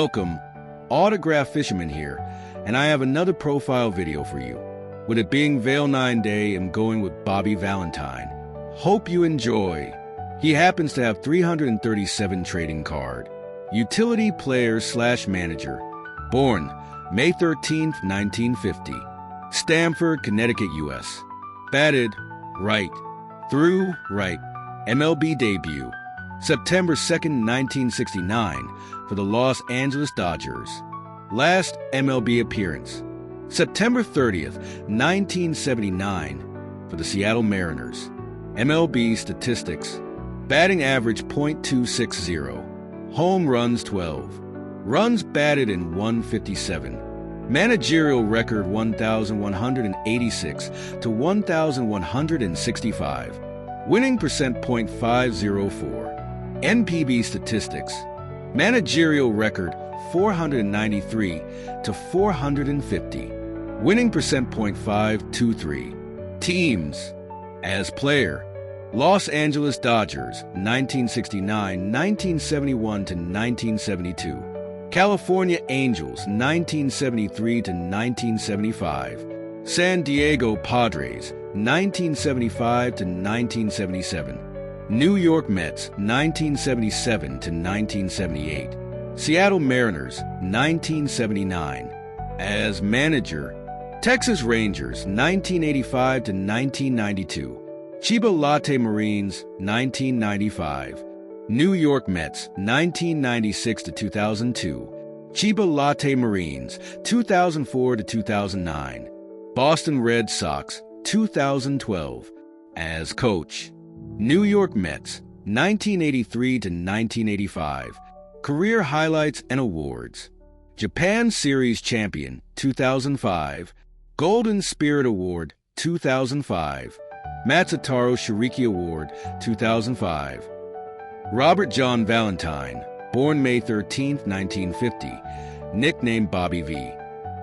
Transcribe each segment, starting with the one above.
Welcome, Autograph Fisherman here, and I have another profile video for you. With it being Valentine Day, I'm going with Bobby Valentine. Hope you enjoy. He happens to have 337 trading card. Utility player/manager. Born May 13th, 1950. Stamford, Connecticut, U.S. Batted right through right. MLB debut September 2nd, 1969 for the Los Angeles Dodgers. Last MLB appearance September 30th, 1979 for the Seattle Mariners. MLB statistics: batting average .260, home runs 12, runs batted in 157, managerial record 1,186 to 1,165, winning percent .504. NPB statistics: managerial record 493 to 450, winning percent .523. Teams: as player, Los Angeles Dodgers 1969, 1971 to 1972. California Angels 1973 to 1975. San Diego Padres 1975 to 1977. New York Mets 1977 to 1978. Seattle Mariners 1979. As manager, Texas Rangers 1985 to 1992. Chiba Latte Marines 1995. New York Mets 1996 to 2002. Chiba Latte Marines 2004 to 2009. Boston Red Sox 2012. As coach, New York Mets 1983 to 1985. Career highlights and awards: Japan Series Champion 2005. Golden Spirit Award 2005. Matsutaro Shiriki Award 2005. Robert John Valentine, born May 13, 1950, nicknamed Bobby V,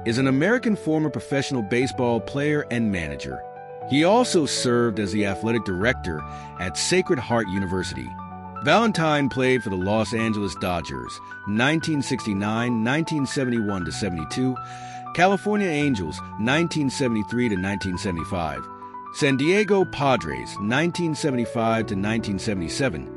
is an American former professional baseball player and manager. He also served as the athletic director at Sacred Heart University. Valentine played for the Los Angeles Dodgers 1969, 1971 to 72, California Angels 1973 to 1975, San Diego Padres 1975 to 1977,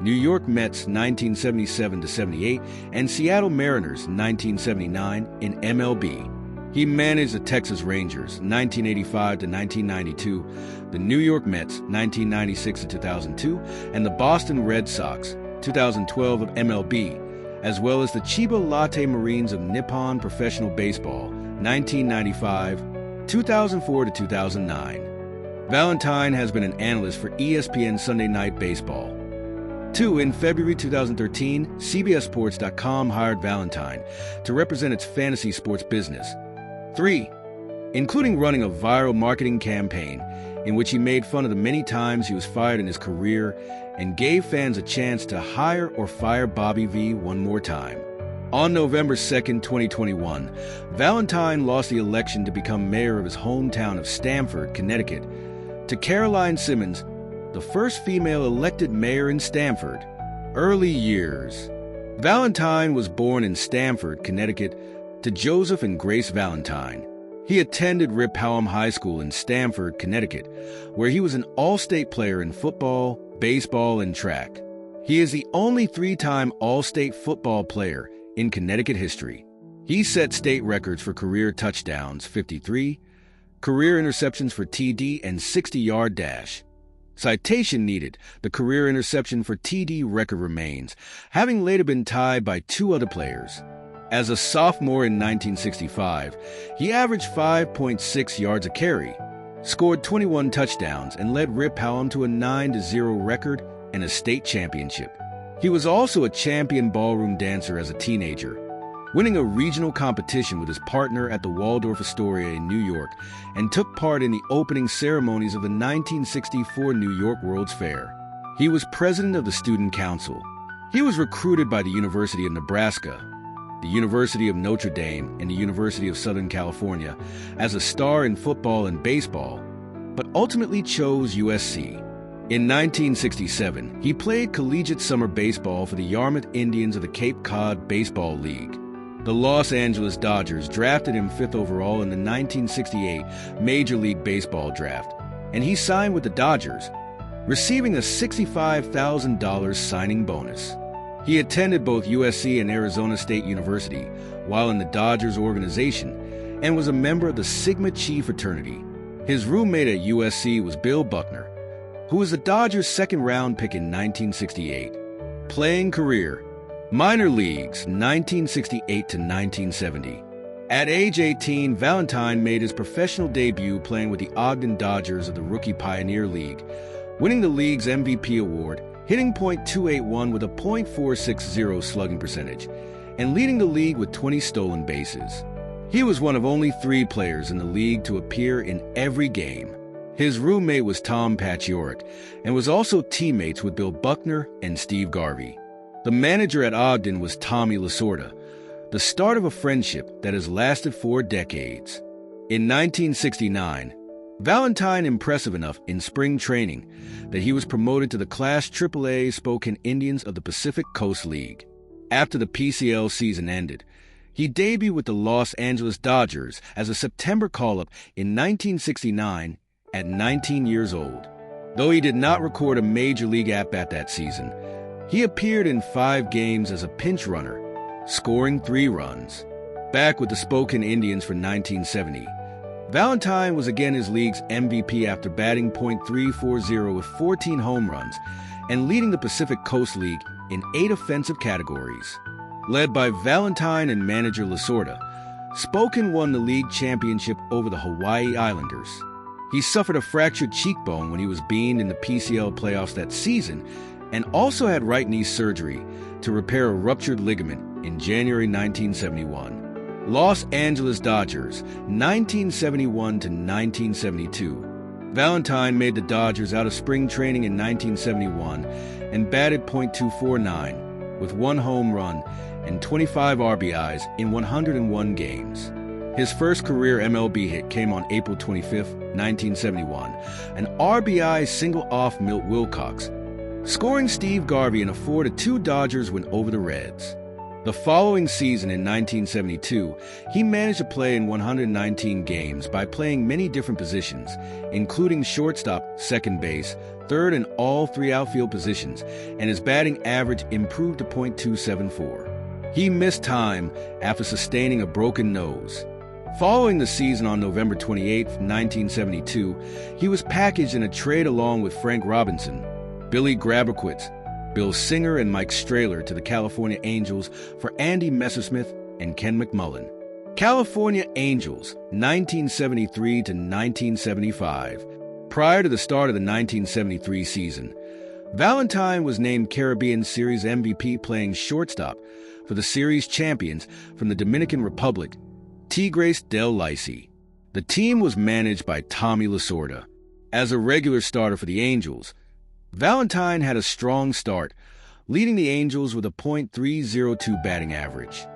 New York Mets 1977 to 78, and Seattle Mariners 1979 in MLB. He managed the Texas Rangers 1985 to 1992, the New York Mets 1996 to 2002, and the Boston Red Sox 2012 of MLB, as well as the Chiba Latte Marines of Nippon Professional Baseball 1995, 2004 to 2009. Valentine has been an analyst for ESPN Sunday Night Baseball. 2. In February 2013, CBSSports.com hired Valentine to represent its fantasy sports business. 3. Including running a viral marketing campaign in which he made fun of the many times he was fired in his career and gave fans a chance to hire or fire Bobby V one more time. On November 2, 2021, Valentine lost the election to become mayor of his hometown of Stamford, Connecticut, to Caroline Simmons, the first female elected mayor in Stamford. Early years: Valentine was born in Stamford, Connecticut, to Joseph and Grace Valentine. He attended Rip Hallam High School in Stamford, Connecticut, where he was an all-state player in football, baseball, and track. He is the only three-time all-state football player in Connecticut history. He set state records for career touchdowns, 53, career interceptions for TD, and 60-yard dash. Citation needed: the career interception for TD record remains, having later been tied by two other players. As a sophomore in 1965, he averaged 5.6 yards a carry, scored 21 touchdowns, and led Rip Hallam to a 9-0 record and a state championship. He was also a champion ballroom dancer as a teenager, winning a regional competition with his partner at the Waldorf Astoria in New York, and took part in the opening ceremonies of the 1964 New York World's Fair. He was president of the Student Council. He was recruited by the University of Nebraska, the University of Notre Dame, and the University of Southern California as a star in football and baseball, but ultimately chose USC. In 1967, he played collegiate summer baseball for the Yarmouth Indians of the Cape Cod Baseball League. The Los Angeles Dodgers drafted him 5th overall in the 1968 Major League Baseball draft, and he signed with the Dodgers, receiving a $65,000 signing bonus. He attended both USC and Arizona State University while in the Dodgers organization and was a member of the Sigma Chi fraternity. His roommate at USC was Bill Buckner, who was the Dodgers' second-round pick in 1968. Playing career: minor leagues, 1968 to 1970. At age 18, Valentine made his professional debut playing with the Ogden Dodgers of the Rookie Pioneer League, winning the league's MVP award, hitting .281 with a .460 slugging percentage, and leading the league with 20 stolen bases. He was one of only 3 players in the league to appear in every game. His roommate was Tom Paciorek, and was also teammates with Bill Buckner and Steve Garvey. The manager at Ogden was Tommy Lasorda, the start of a friendship that has lasted for decades. In 1969, Valentine impressive enough in spring training that he was promoted to the Class AAA Spokane Indians of the Pacific Coast League. After the PCL season ended, he debuted with the Los Angeles Dodgers as a September call-up in 1969 at 19 years old. Though he did not record a major league at-bat that season, he appeared in 5 games as a pinch runner, scoring 3 runs. Back with the Spokane Indians for 1970, Valentine was again his league's MVP after batting .340 with 14 home runs and leading the Pacific Coast League in 8 offensive categories. Led by Valentine and manager Lasorda, Spokane won the league championship over the Hawaii Islanders. He suffered a fractured cheekbone when he was beamed in the PCL playoffs that season and also had right knee surgery to repair a ruptured ligament in January 1971. Los Angeles Dodgers, 1971 to 1972. Valentine made the Dodgers out of spring training in 1971 and batted .249 with 1 home run and 25 RBIs in 101 games. His first career MLB hit came on April 25, 1971, an RBI single off Milt Wilcox, scoring Steve Garvey in a 4-2 Dodgers win over the Reds. The following season in 1972, he managed to play in 119 games by playing many different positions, including shortstop, second base, third and all 3 outfield positions, and his batting average improved to .274. He missed time after sustaining a broken nose. Following the season on November 28, 1972, he was packaged in a trade along with Frank Robinson, Billy Graberquitz, Bill Singer, and Mike Strahler to the California Angels for Andy Messersmith and Ken McMullen. California Angels, 1973 to 1975. Prior to the start of the 1973 season, Valentine was named Caribbean Series MVP playing shortstop for the series champions from the Dominican Republic, Tigres del Licey. The team was managed by Tommy Lasorda. As a regular starter for the Angels, Valentine had a strong start, leading the Angels with a .302 batting average.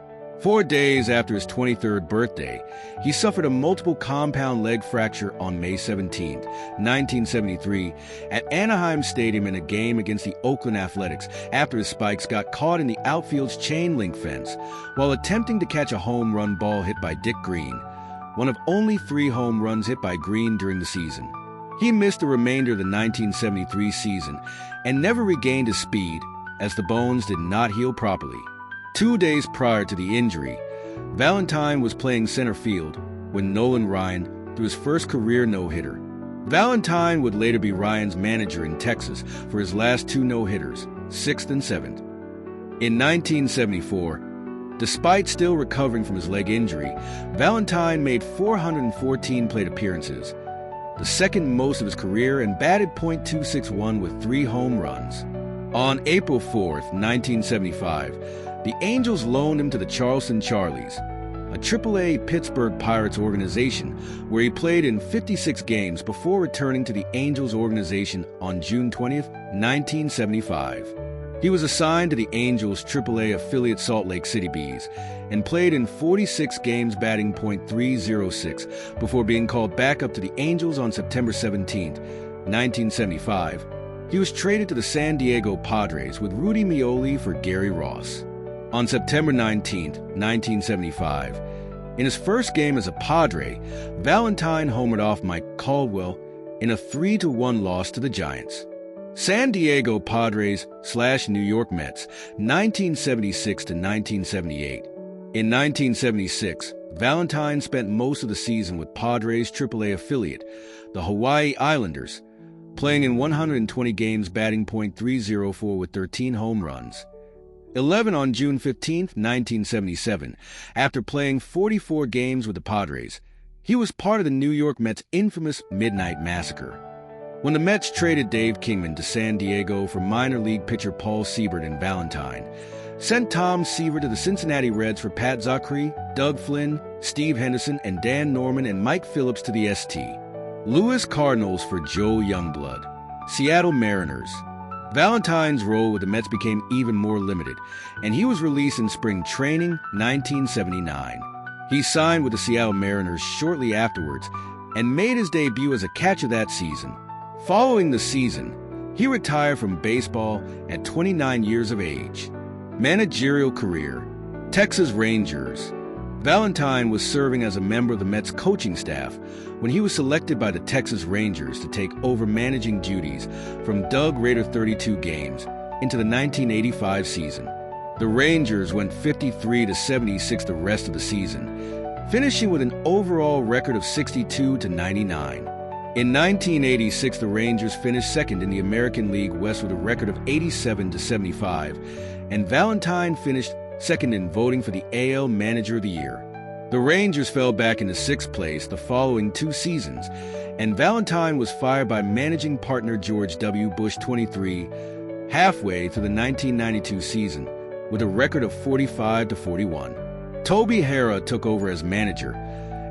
4 days after his 23rd birthday, he suffered a multiple compound leg fracture on May 17, 1973, at Anaheim Stadium in a game against the Oakland Athletics after his spikes got caught in the outfield's chain link fence while attempting to catch a home run ball hit by Dick Green, one of only 3 home runs hit by Green during the season. He missed the remainder of the 1973 season and never regained his speed as the bones did not heal properly. 2 days prior to the injury, Valentine was playing center field when Nolan Ryan threw his first career no-hitter. Valentine would later be Ryan's manager in Texas for his last 2 no-hitters, 6th and 7th. In 1974, despite still recovering from his leg injury, Valentine made 414 plate appearances, the second most of his career, and batted .261 with 3 home runs. On April 4, 1975, the Angels loaned him to the Charleston Charlies, a AAA Pittsburgh Pirates organization where he played in 56 games before returning to the Angels organization on June 20, 1975. He was assigned to the Angels' AAA affiliate Salt Lake City Bees and played in 46 games batting .306 before being called back up to the Angels on September 17, 1975. He was traded to the San Diego Padres with Rudy Meoli for Gary Ross. On September 19, 1975, in his first game as a Padre, Valentine homered off Mike Caldwell in a 3-1 loss to the Giants. San Diego Padres/New York Mets, 1976 to 1978. In 1976, Valentine spent most of the season with Padres' AAA affiliate, the Hawaii Islanders, playing in 120 games, batting .304 with 13 home runs. 11 on June 15, 1977. After playing 44 games with the Padres, he was part of the New York Mets' infamous Midnight Massacre. When the Mets traded Dave Kingman to San Diego for minor league pitcher Paul Siebert, and Valentine sent Tom Seaver to the Cincinnati Reds for Pat Zachary, Doug Flynn, Steve Henderson, and Dan Norman, and Mike Phillips to the St. Louis Cardinals for Joe Youngblood, Seattle Mariners. Valentine's role with the Mets became even more limited, and he was released in spring training 1979. He signed with the Seattle Mariners shortly afterwards and made his debut as a catcher that season. Following the season, he retired from baseball at 29 years of age. Managerial career: Texas Rangers. Valentine was serving as a member of the Mets coaching staff when he was selected by the Texas Rangers to take over managing duties from Doug Rader 32 games into the 1985 season. The Rangers went 53-76 the rest of the season, finishing with an overall record of 62-99. In 1986, the Rangers finished second in the American League West with a record of 87-75, and Valentine finished second in voting for the AL Manager of the Year. The Rangers fell back into sixth place the following 2 seasons, and Valentine was fired by managing partner George W. Bush XXIII halfway through the 1992 season with a record of 45-41. Toby Harrah took over as manager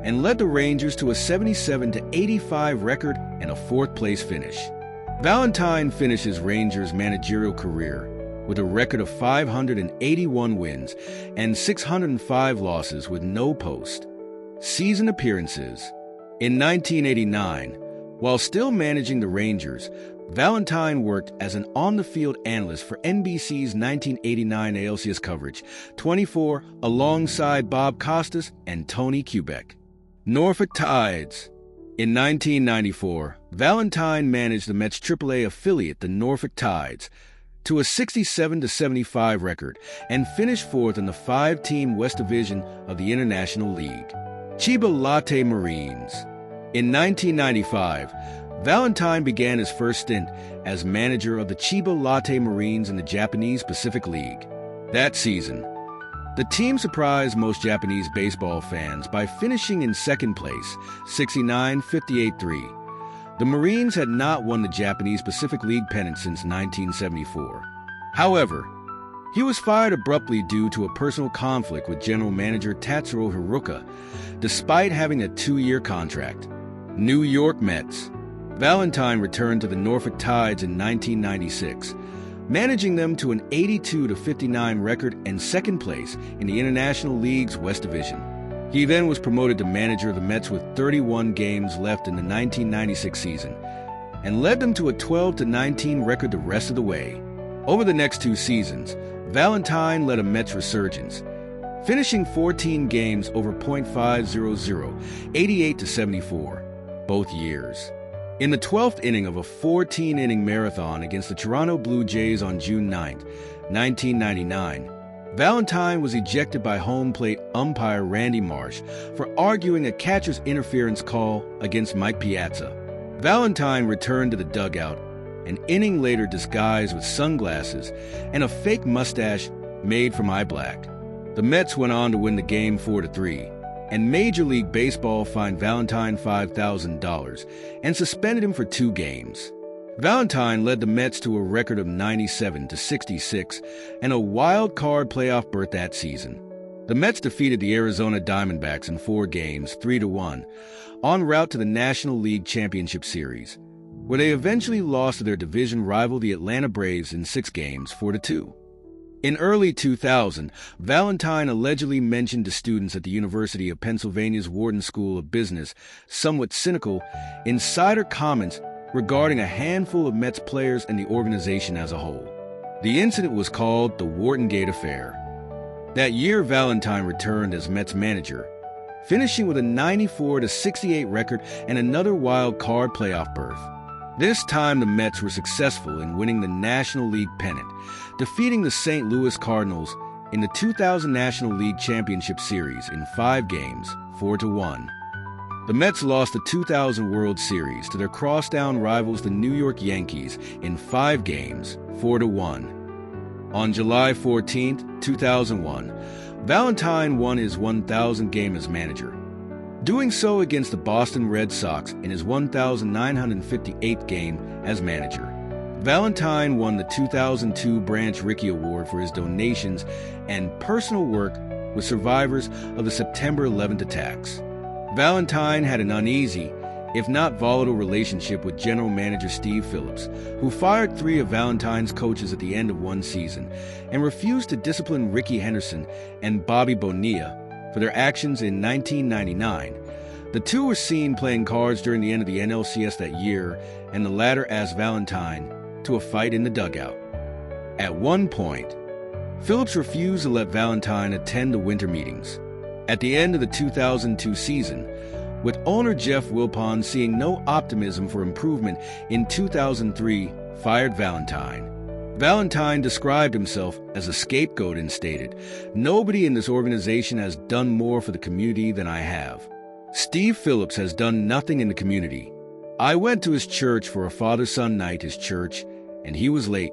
and led the Rangers to a 77-85 record and a 4th-place finish. Valentine finished his Rangers managerial career with a record of 581 wins and 605 losses with no post-season appearances. In 1989, while still managing the Rangers, Valentine worked as an on-the-field analyst for NBC's 1989 ALCS coverage 24 alongside Bob Costas and Tony Kubek. Norfolk Tides. In 1994, Valentine managed the Mets' AAA affiliate, the Norfolk Tides, to a 67-75 record and finished 4th in the 5-team West Division of the International League. Chiba Lotte Marines. In 1995, Valentine began his first stint as manager of the Chiba Lotte Marines in the Japanese Pacific League. That season, the team surprised most Japanese baseball fans by finishing in second place, 69-58-3. The Marines had not won the Japanese Pacific League pennant since 1974. However, he was fired abruptly due to a personal conflict with general manager Tatsuro Hiroka, despite having a 2-year contract. New York Mets. Valentine returned to the Norfolk Tides in 1996, managing them to an 82-59 record and second place in the International League's West Division. He then was promoted to manager of the Mets with 31 games left in the 1996 season and led them to a 12-19 record the rest of the way. Over the next 2 seasons, Valentine led a Mets resurgence, finishing 14 games over .500, 88-74, both years. In the 12th inning of a 14-inning marathon against the Toronto Blue Jays on June 9, 1999, Valentine was ejected by home plate umpire Randy Marsh for arguing a catcher's interference call against Mike Piazza. Valentine returned to the dugout an inning later disguised with sunglasses and a fake mustache made from eye black. The Mets went on to win the game 4-3. And Major League Baseball fined Valentine $5,000 and suspended him for 2 games. Valentine led the Mets to a record of 97-66 and a wild card playoff berth that season. The Mets defeated the Arizona Diamondbacks in 4 games, 3-1, en route to the National League Championship Series, where they eventually lost to their division rival, the Atlanta Braves, in 6 games, 4-2. In early 2000, Valentine allegedly mentioned to students at the University of Pennsylvania's Wharton School of Business somewhat cynical, insider comments regarding a handful of Mets players and the organization as a whole. The incident was called the Wharton Gate Affair. That year, Valentine returned as Mets manager, finishing with a 94-68 record and another wild card playoff berth. This time, the Mets were successful in winning the National League pennant, defeating the St. Louis Cardinals in the 2000 National League Championship Series in 5 games, 4-1. The Mets lost the 2000 World Series to their crosstown rivals, the New York Yankees, in 5 games, 4-1. On July 14, 2001, Valentine won his 1,000th game as manager, doing so against the Boston Red Sox in his 1,958th game as manager. Valentine won the 2002 Branch Rickey Award for his donations and personal work with survivors of the September 11th attacks. Valentine had an uneasy, if not volatile, relationship with general manager Steve Phillips, who fired 3 of Valentine's coaches at the end of one season and refused to discipline Ricky Henderson and Bobby Bonilla for their actions in 1999. The two were seen playing cards during the end of the NLCS that year, and the latter asked Valentine to a fight in the dugout. At one point, Phillips refused to let Valentine attend the winter meetings. At the end of the 2002 season, with owner Jeff Wilpon seeing no optimism for improvement in 2003, fired Valentine. Valentine described himself as a scapegoat and stated, "Nobody in this organization has done more for the community than I have. Steve Phillips has done nothing in the community. I went to his church for a father-son night, his church, and he was late."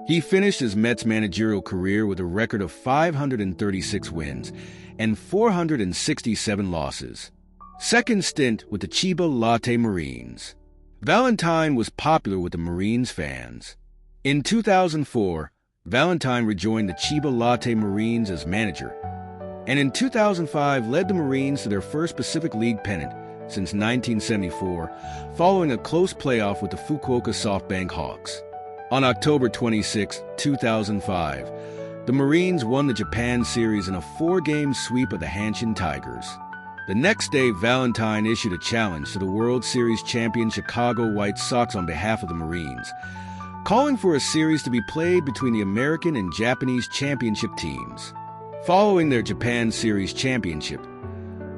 He finished his Mets managerial career with a record of 536 wins and 467 losses. Second stint with the Chiba Latte Marines. Valentine was popular with the Marines fans. In 2004, Valentine rejoined the Chiba Latte Marines as manager, and in 2005 led the Marines to their first Pacific League pennant since 1974, following a close playoff with the Fukuoka SoftBank Hawks. On October 26, 2005, the Marines won the Japan Series in a 4-game sweep of the Hanshin Tigers. The next day, Valentine issued a challenge to the World Series champion Chicago White Sox on behalf of the Marines, calling for a series to be played between the American and Japanese championship teams. Following their Japan Series championship,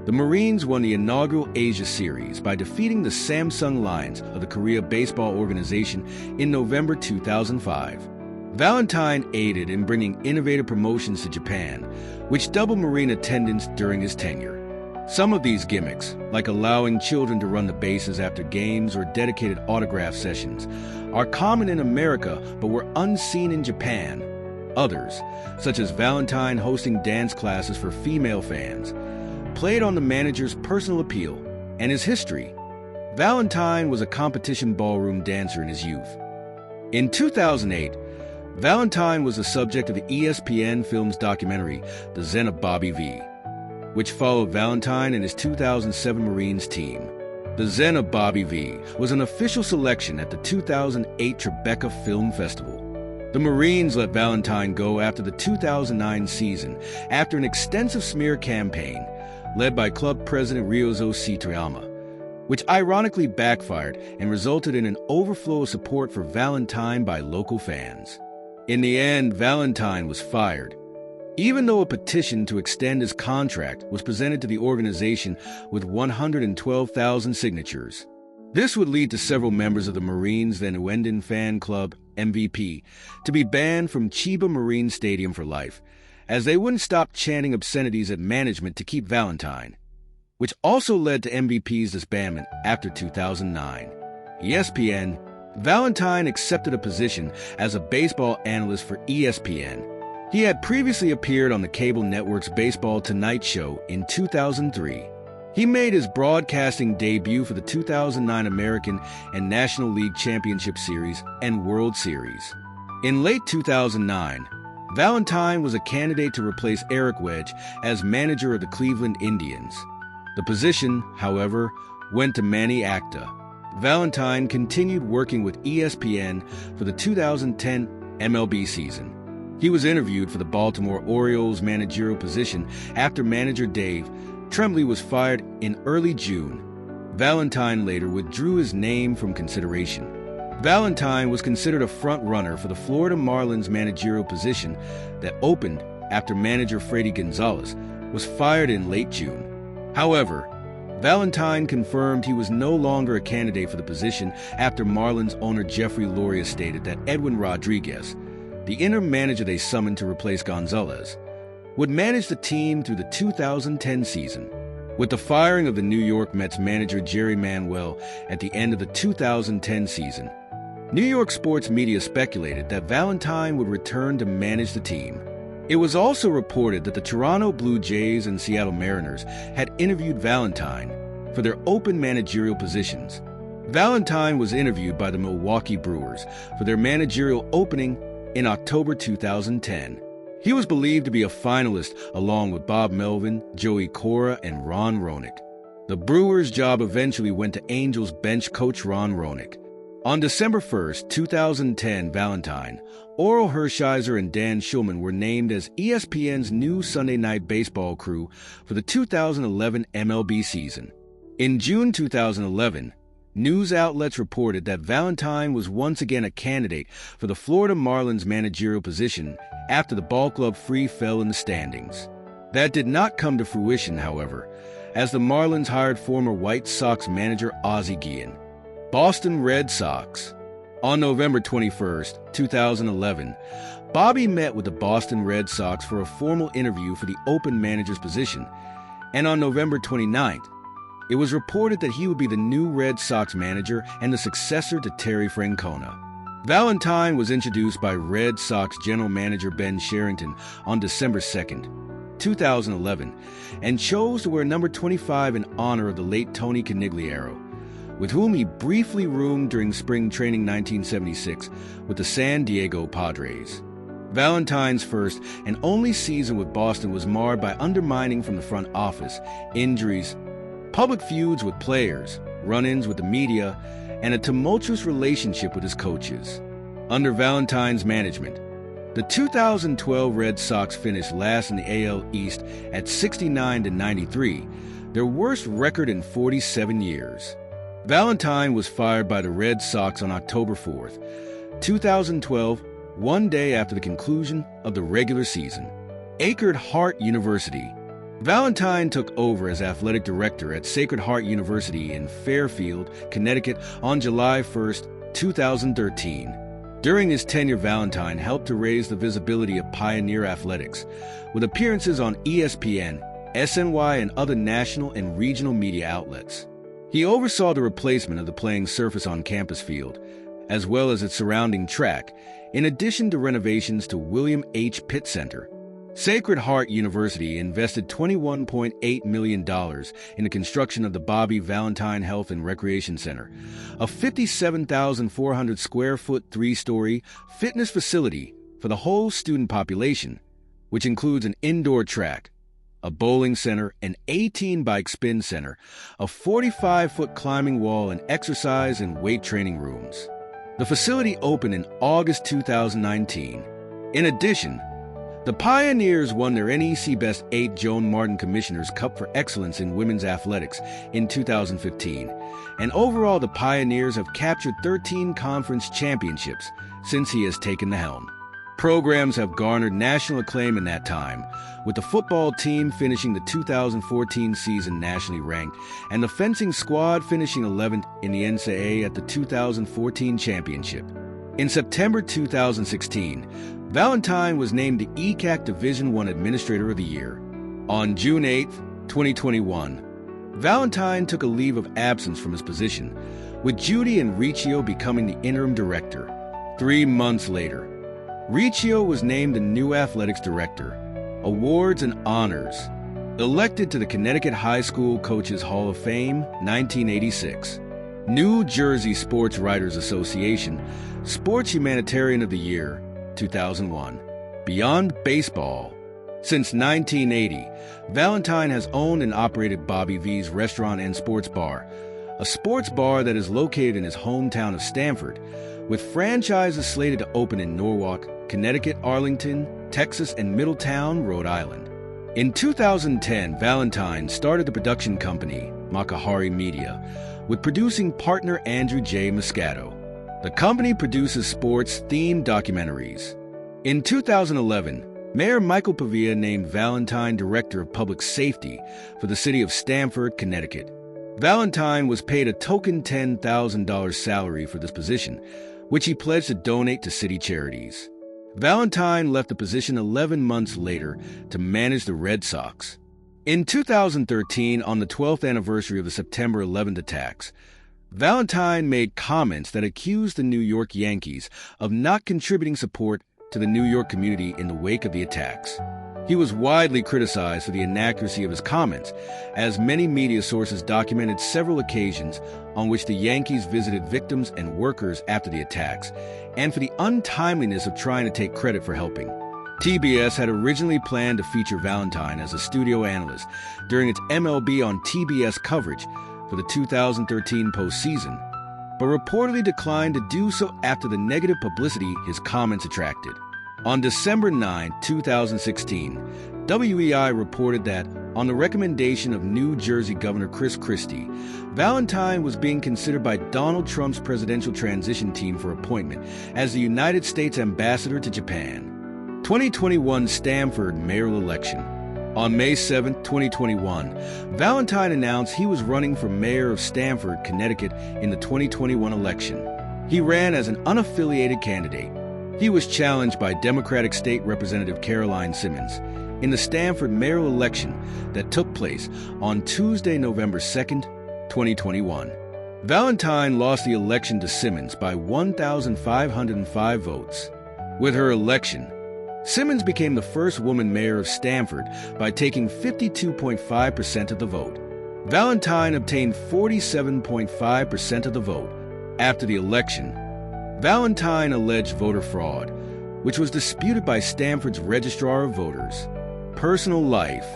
the Marines won the inaugural Asia Series by defeating the Samsung Lions of the Korea Baseball Organization in November 2005. Valentine aided in bringing innovative promotions to Japan, which doubled Marine attendance during his tenure. Some of these gimmicks, like allowing children to run the bases after games or dedicated autograph sessions, are common in America but were unseen in Japan. Others, such as Valentine hosting dance classes for female fans, played on the manager's personal appeal and his history. Valentine was a competition ballroom dancer in his youth. In 2008, Valentine was the subject of the ESPN Films documentary, The Zen of Bobby V, which followed Valentine and his 2007 Marines team. The Zen of Bobby V was an official selection at the 2008 Tribeca Film Festival. The Marines let Valentine go after the 2009 season after an extensive smear campaign led by club president Ryozo Sitoyama, which ironically backfired and resulted in an overflow of support for Valentine by local fans. In the end, Valentine was fired, even though a petition to extend his contract was presented to the organization with 112,000 signatures. This would lead to several members of the Marines' then Uenden Fan Club, MVP, to be banned from Chiba Marine Stadium for life, as they wouldn't stop chanting obscenities at management to keep Valentine, which also led to MVP's disbandment after 2009. ESPN, Valentine accepted a position as a baseball analyst for ESPN. He had previously appeared on the cable network's Baseball Tonight show in 2003. He made his broadcasting debut for the 2009 American and National League Championship Series and World Series. In late 2009, Valentine was a candidate to replace Eric Wedge as manager of the Cleveland Indians. The position, however, went to Manny Acta. Valentine continued working with ESPN for the 2010 MLB season. He was interviewed for the Baltimore Orioles managerial position after manager Dave Tremblay was fired in early June. Valentine later withdrew his name from consideration. Valentine was considered a front-runner for the Florida Marlins managerial position that opened after manager Freddy Gonzalez was fired in late June. However, Valentine confirmed he was no longer a candidate for the position after Marlins owner Jeffrey Loria stated that Edwin Rodriguez, the interim manager they summoned to replace Gonzalez, would manage the team through the 2010 season. With the firing of the New York Mets manager Jerry Manuel at the end of the 2010 season, New York sports media speculated that Valentine would return to manage the team. It was also reported that the Toronto Blue Jays and Seattle Mariners had interviewed Valentine for their open managerial positions. Valentine was interviewed by the Milwaukee Brewers for their managerial opening in October 2010. He was believed to be a finalist along with Bob Melvin, Joey Cora, and Ron Roenick. The Brewers' job eventually went to Angels bench coach Ron Roenick. On December 1, 2010, Valentine, Orel Hershiser, and Dan Shulman were named as ESPN's new Sunday Night Baseball crew for the 2011 MLB season. In June 2011, news outlets reported that Valentine was once again a candidate for the Florida Marlins managerial position after the ball club free fell in the standings. That did not come to fruition, however, as the Marlins hired former White Sox manager Ozzie Guillen. Boston Red Sox. On November 21, 2011, Bobby met with the Boston Red Sox for a formal interview for the open manager's position, and on November 29th, it was reported that he would be the new Red Sox manager and the successor to Terry Francona. Valentine was introduced by Red Sox general manager Ben Cherington on December 2nd, 2011, and chose to wear number 25 in honor of the late Tony Conigliaro, with whom he briefly roomed during spring training 1976 with the San Diego Padres. Valentine's first and only season with Boston was marred by undermining from the front office, injuries, public feuds with players, run-ins with the media, and a tumultuous relationship with his coaches. Under Valentine's management, the 2012 Red Sox finished last in the AL East at 69-93, their worst record in 47 years. Valentine was fired by the Red Sox on October 4th, 2012, one day after the conclusion of the regular season. Hart University. Valentine took over as athletic director at Sacred Heart University in Fairfield, Connecticut on July 1, 2013. During his tenure, Valentine helped to raise the visibility of pioneer athletics, with appearances on ESPN, SNY, and other national and regional media outlets. He oversaw the replacement of the playing surface on campus field, as well as its surrounding track, in addition to renovations to William H. Pitt Center. Sacred Heart University invested $21.8 million in the construction of the Bobby Valentine Health and Recreation Center, a 57,400 square foot three-story fitness facility for the whole student population, which includes an indoor track, a bowling center, an 18-bike spin center, a 45-foot climbing wall, and exercise and weight training rooms. The facility opened in August 2019. In addition, the Pioneers won their NEC Best 8 Joan Martin Commissioner's Cup for Excellence in Women's Athletics in 2015, and overall the Pioneers have captured 13 conference championships since he has taken the helm. Programs have garnered national acclaim in that time, with the football team finishing the 2014 season nationally ranked and the fencing squad finishing 11th in the NCAA at the 2014 championship. In September 2016, Valentine was named the ECAC Division I Administrator of the Year. On June 8, 2021, Valentine took a leave of absence from his position, with Judy and Riccio becoming the interim director. 3 months later, Riccio was named the new athletics director. Awards and honors. Elected to the Connecticut High School Coaches Hall of Fame, 1986. New Jersey Sports Writers Association Sports Humanitarian of the Year, 2001. Beyond Baseball. Since 1980, Valentine has owned and operated Bobby V's Restaurant and Sports Bar, a sports bar that is located in his hometown of Stamford, with franchises slated to open in Norwalk, Connecticut, Arlington, Texas, and Middletown, Rhode Island. In 2010, Valentine started the production company, Makahari Media, with producing partner Andrew J. Moscato. The company produces sports-themed documentaries. In 2011, Mayor Michael Pavia named Valentine Director of Public Safety for the city of Stamford, Connecticut. Valentine was paid a token $10,000 salary for this position, which he pledged to donate to city charities. Valentine left the position 11 months later to manage the Red Sox. In 2013, on the 12th anniversary of the September 11th attacks, Valentine made comments that accused the New York Yankees of not contributing support to the New York community in the wake of the attacks. He was widely criticized for the inaccuracy of his comments, as many media sources documented several occasions on which the Yankees visited victims and workers after the attacks, and for the untimeliness of trying to take credit for helping. TBS had originally planned to feature Valentine as a studio analyst during its MLB on TBS coverage for the 2013 postseason, but reportedly declined to do so after the negative publicity his comments attracted. On December 9, 2016, WEI reported that, on the recommendation of New Jersey Governor Chris Christie, Valentine was being considered by Donald Trump's presidential transition team for appointment as the United States ambassador to Japan. 2021 Stamford mayoral election. On May 7, 2021, Valentine announced he was running for mayor of Stamford, Connecticut in the 2021 election. He ran as an unaffiliated candidate. He was challenged by Democratic State Representative Caroline Simmons in the Stamford mayoral election that took place on Tuesday, November 2, 2021. Valentine lost the election to Simmons by 1,505 votes. With her election, Simmons became the first woman mayor of Stamford by taking 52.5% of the vote. Valentine obtained 47.5% of the vote. After the election, Valentine alleged voter fraud, which was disputed by Stamford's Registrar of Voters. Personal life.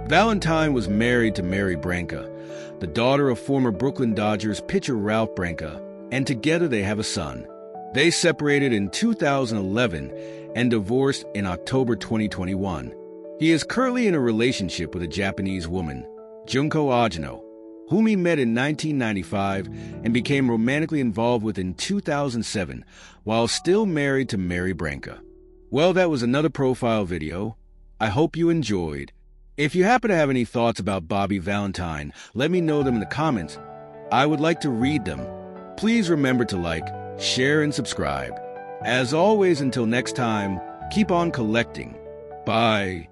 Valentine was married to Mary Branca, the daughter of former Brooklyn Dodgers pitcher Ralph Branca, and together they have a son. They separated in 2011 and divorced in October 2021. He is currently in a relationship with a Japanese woman, Junko Ajino, whom he met in 1995 and became romantically involved with in 2007, while still married to Mary Branca. Well, that was another profile video. I hope you enjoyed. If you happen to have any thoughts about Bobby Valentine, let me know them in the comments. I would like to read them. Please remember to like, share, and subscribe. As always, until next time, keep on collecting. Bye.